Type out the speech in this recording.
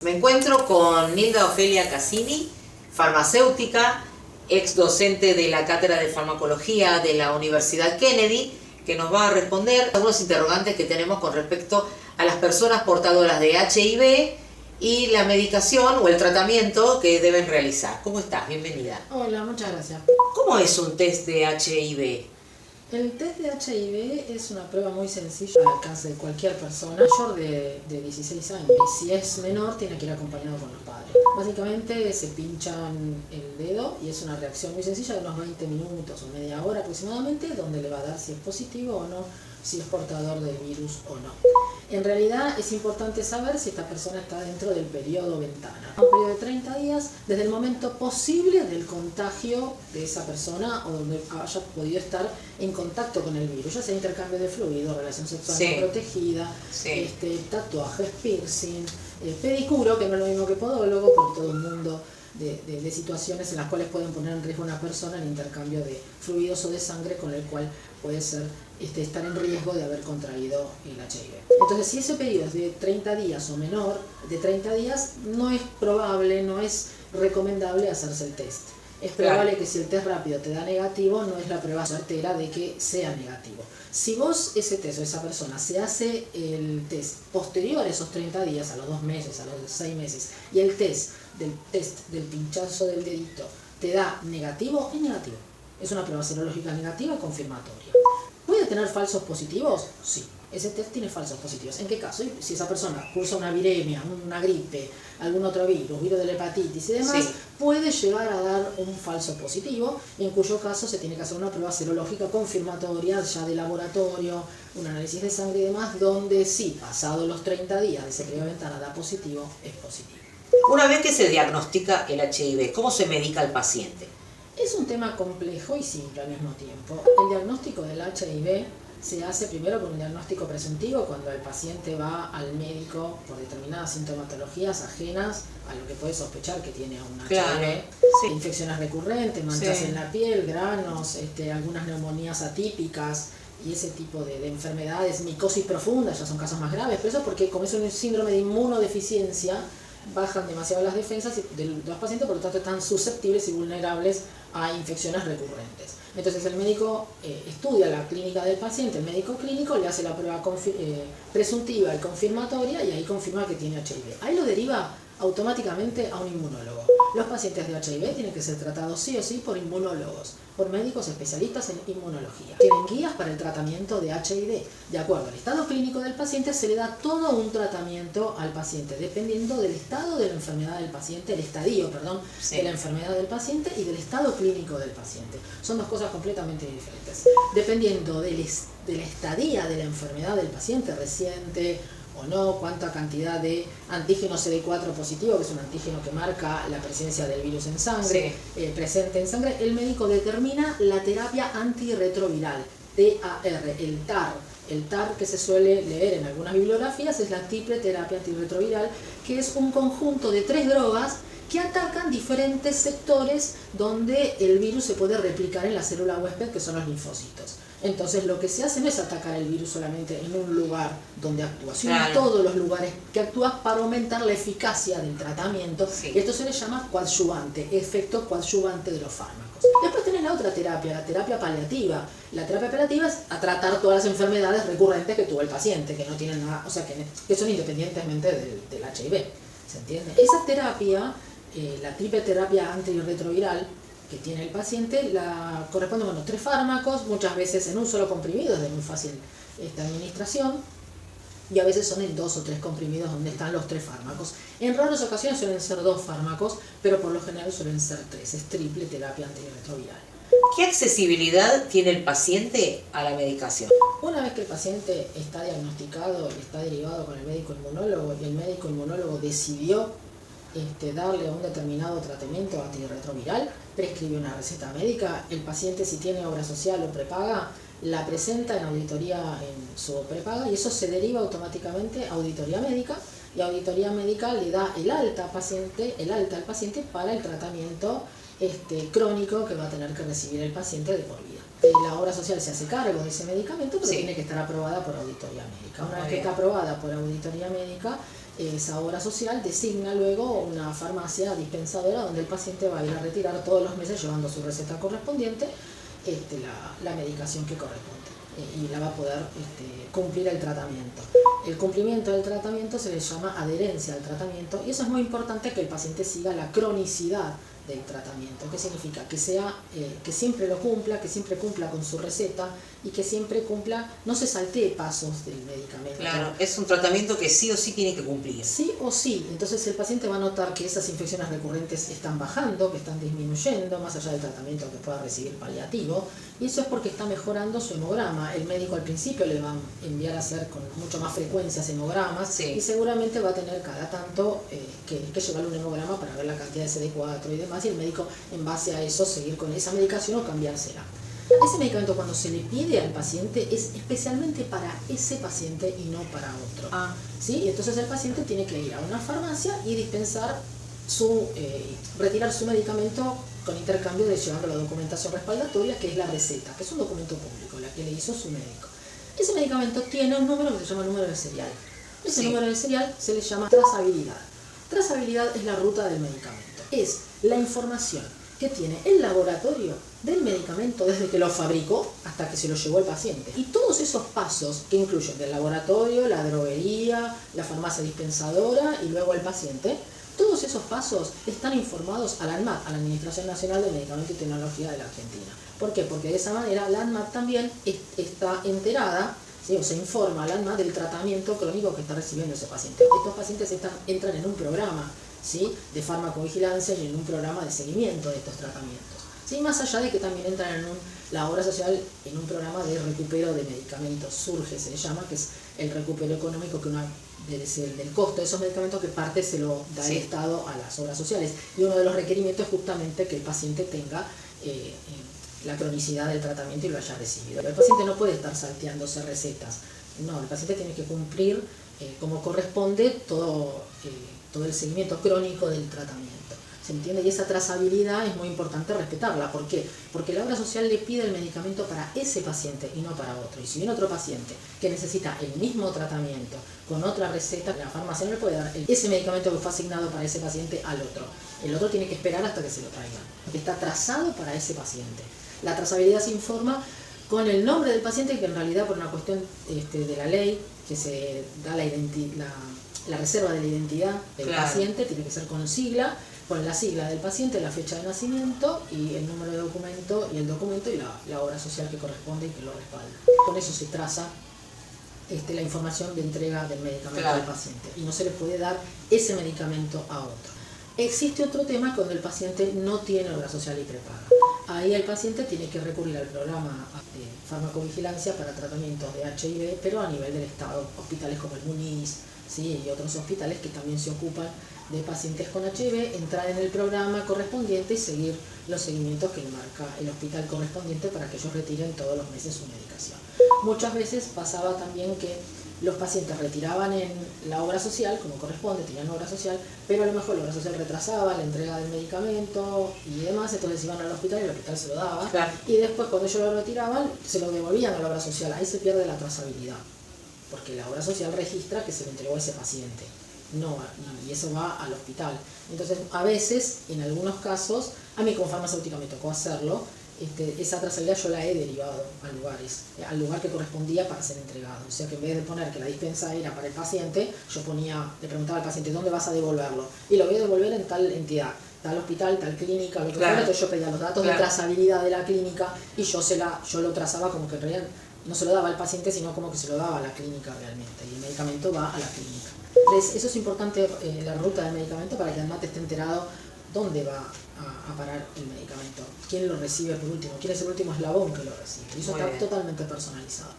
Me encuentro con Nilda Ofelia Cassini, farmacéutica, ex docente de la Cátedra de Farmacología de la Universidad Kennedy, que nos va a responder algunos interrogantes que tenemos con respecto a las personas portadoras de HIV y la medicación o el tratamiento que deben realizar. ¿Cómo estás? Bienvenida. Hola, muchas gracias. ¿Cómo es un test de HIV? El test de HIV es una prueba muy sencilla al alcance de cualquier persona mayor de 16 años. Y si es menor, tiene que ir acompañado con los padres. Básicamente se pinchan el dedo y es una reacción muy sencilla de unos 20 minutos o media hora aproximadamente, donde le va a dar si es positivo o no, si es portador del virus o no. En realidad es importante saber si esta persona está dentro del periodo ventana. Un periodo de 30 días desde el momento posible del contagio de esa persona o donde haya podido estar en contacto con el virus, ya sea intercambio de fluido, relación sexual no protegida, tatuajes, piercing, pedicuro, que no es lo mismo que podólogo, por todo un mundo de situaciones en las cuales pueden poner en riesgo a una persona el intercambio de fluidos o de sangre con el cual puede ser estar en riesgo de haber contraído el HIV. Entonces, si ese periodo es de 30 días o menor de 30 días, no es probable, no es recomendable hacerse el test. Es probable que si el test rápido te da negativo, no es la prueba certera de que sea negativo. Si vos ese test o esa persona se hace el test posterior a esos 30 días, a los 2 meses, a los 6 meses, y el test del pinchazo del dedito te da negativo, es negativo. Es una prueba serológica negativa confirmatoria. ¿Puede tener falsos positivos? Sí. Ese test tiene falsos positivos. ¿En qué caso? Si esa persona cursa una viremia, una gripe, algún otro virus de la hepatitis y demás, puede llegar a dar un falso positivo, en cuyo caso se tiene que hacer una prueba serológica confirmatoria ya de laboratorio, un análisis de sangre y demás, donde sí, pasado los 30 días de ese periodo de ventana da positivo, es positivo. Una vez que se diagnostica el HIV, ¿cómo se medica al paciente? Es un tema complejo y simple al mismo tiempo. El diagnóstico del HIV se hace primero con un diagnóstico presuntivo cuando el paciente va al médico por determinadas sintomatologías ajenas a lo que puede sospechar que tiene un HIV. Infecciones recurrentes, manchas en la piel, granos, algunas neumonías atípicas y ese tipo de enfermedades, micosis profunda, ya son casos más graves, pero eso es porque como es un síndrome de inmunodeficiencia, bajan demasiado las defensas de los pacientes, por lo tanto están susceptibles y vulnerables a infecciones recurrentes. Entonces el médico estudia la clínica del paciente, el médico clínico le hace la prueba presuntiva y confirmatoria y ahí confirma que tiene HIV. Ahí lo deriva automáticamente a un inmunólogo. Los pacientes de HIV tienen que ser tratados sí o sí por inmunólogos, por médicos especialistas en inmunología. Tienen guías para el tratamiento de HIV. De acuerdo al estado clínico del paciente se le da todo un tratamiento al paciente, dependiendo del estado de la enfermedad del paciente, de la enfermedad del paciente y del estado clínico del paciente. Son dos cosas completamente diferentes. Dependiendo de la estadía de la enfermedad del paciente, reciente o no, cuánta cantidad de antígeno CD4 positivo, que es un antígeno que marca la presencia del virus en sangre, presente en sangre, el médico determina la terapia antirretroviral, TAR, el TAR. El TAR que se suele leer en algunas bibliografías es la triple terapia antirretroviral, que es un conjunto de 3 drogas que atacan diferentes sectores donde el virus se puede replicar en la célula huésped, que son los linfocitos. Entonces lo que se hace no es atacar el virus solamente en un lugar donde actúa, sino en todos los lugares que actúa para aumentar la eficacia del tratamiento. Esto se le llama coadyuvante, efecto coadyuvante de los fármacos. Después tenés la otra terapia, la terapia paliativa. La terapia paliativa es a tratar todas las enfermedades recurrentes que tuvo el paciente, que no tienen nada, o sea, que son independientemente del HIV. ¿Se entiende? Esa terapia, la triple terapia antirretroviral que tiene el paciente, la corresponde a 3 fármacos, muchas veces en un solo comprimido, es de muy fácil administración, y a veces son en 2 o 3 comprimidos donde están los 3 fármacos. En raras ocasiones suelen ser 2 fármacos, pero por lo general suelen ser 3, es triple terapia antirretroviral. ¿Qué accesibilidad tiene el paciente a la medicación? Una vez que el paciente está diagnosticado y está derivado con el médico inmunólogo y el médico inmunólogo decidió darle un determinado tratamiento antirretroviral, prescribe una receta médica, el paciente si tiene obra social o prepaga, la presenta en auditoría en su prepaga y eso se deriva automáticamente a auditoría médica y auditoría médica le da el alta al paciente para el tratamiento crónico que va a tener que recibir el paciente de por vida. La obra social se hace cargo de ese medicamento, pero tiene que estar aprobada por auditoría médica. Una vez que está aprobada por auditoría médica, esa obra social designa luego una farmacia dispensadora donde el paciente va a ir a retirar todos los meses, llevando su receta correspondiente, la medicación que corresponde, y la va a poder cumplir el tratamiento. El cumplimiento del tratamiento se le llama adherencia al tratamiento, y eso es muy importante, que el paciente siga la cronicidad del tratamiento. ¿Qué significa? Que sea, que siempre lo cumpla, que siempre cumpla con su receta, y que siempre cumpla, no se saltee pasos del medicamento. Claro, es un tratamiento que sí o sí tiene que cumplir. Sí o sí. Entonces el paciente va a notar que esas infecciones recurrentes están bajando, que están disminuyendo, más allá del tratamiento que pueda recibir paliativo, y eso es porque está mejorando su hemograma. El médico al principio le va a enviar a hacer con mucho más frecuencia hemogramas, y seguramente va a tener cada tanto que llevarle un hemograma para ver la cantidad de CD4 y demás, y el médico, en base a eso, seguir con esa medicación o cambiársela. Ese medicamento, cuando se le pide al paciente, es especialmente para ese paciente y no para otro. ¿Sí? Y entonces el paciente tiene que ir a una farmacia y dispensar retirar su medicamento con intercambio de llevando la documentación respaldatoria, que es la receta, que es un documento público, la que le hizo su médico. Ese medicamento tiene un número que se llama número de serial. Ese número de serial se le llama trazabilidad. Trazabilidad es la ruta del medicamento. Es la información que tiene el laboratorio del medicamento desde que lo fabricó hasta que se lo llevó el paciente. Y todos esos pasos, que incluyen del laboratorio, la droguería, la farmacia dispensadora y luego el paciente, todos esos pasos están informados a la ANMAT, a la Administración Nacional de Medicamentos y Tecnología de la Argentina. ¿Por qué? Porque de esa manera la ANMAT también está enterada, ¿sí? O se informa a la ANMAT del tratamiento crónico que está recibiendo ese paciente. Estos pacientes entran en un programa, ¿sí?, de farmacovigilancia y en un programa de seguimiento de estos tratamientos. ¿Sí? Más allá de que también entran en la obra social en un programa de recupero de medicamentos, SURGE se le llama, que es el recupero económico del costo de esos medicamentos, que parte se lo da el Estado a las obras sociales. Y uno de los requerimientos es justamente que el paciente tenga la cronicidad del tratamiento y lo haya recibido. El paciente no puede estar salteándose recetas. No, el paciente tiene que cumplir como corresponde todo el seguimiento crónico del tratamiento. ¿Se entiende? Y esa trazabilidad es muy importante respetarla. ¿Por qué? Porque la obra social le pide el medicamento para ese paciente y no para otro. Y si viene otro paciente que necesita el mismo tratamiento con otra receta, la farmacia no le puede dar ese medicamento que fue asignado para ese paciente al otro. El otro tiene que esperar hasta que se lo traigan. Está trazado para ese paciente. La trazabilidad se informa con el nombre del paciente, que en realidad, por una cuestión de la ley, que se da la reserva de la identidad del paciente, tiene que ser con la sigla del paciente, la fecha de nacimiento y el número de documento y el documento y la obra social que corresponde y que lo respalda. Con eso se traza la información de entrega del medicamento al paciente, y no se le puede dar ese medicamento a otro. Existe otro tema cuando el paciente no tiene obra social y prepaga. Ahí el paciente tiene que recurrir al programa de farmacovigilancia para tratamientos de HIV, pero a nivel del Estado, hospitales como el Muniz, ¿sí?, y otros hospitales que también se ocupan de pacientes con HIV, entrar en el programa correspondiente y seguir los seguimientos que le marca el hospital correspondiente para que ellos retiren todos los meses su medicación. Muchas veces pasaba también que los pacientes retiraban en la obra social, como corresponde, tenían obra social, pero a lo mejor la obra social retrasaba la entrega del medicamento y demás, entonces iban al hospital y el hospital se lo daba, y después cuando ellos lo retiraban, se lo devolvían a la obra social. Ahí se pierde la trazabilidad, porque la obra social registra que se lo entregó a ese paciente. No, y eso va al hospital. Entonces, a veces, en algunos casos, a mí como farmacéutica me tocó hacerlo, esa trazabilidad yo la he derivado al lugar que correspondía para ser entregado. O sea que en vez de poner que la dispensa era para el paciente, le preguntaba al paciente ¿dónde vas a devolverlo? Y lo voy a devolver en tal entidad, tal hospital, tal clínica, lo que fuera. Entonces yo pedía los datos de trazabilidad de la clínica y yo lo trazaba como que en realidad no se lo daba al paciente, sino como que se lo daba a la clínica realmente. Y el medicamento va a la clínica. Entonces, eso es importante, la ruta del medicamento, para que el ANMAT esté enterado dónde va a parar el medicamento, quién lo recibe por último, quién es el último eslabón que lo recibe. Y eso está totalmente personalizado.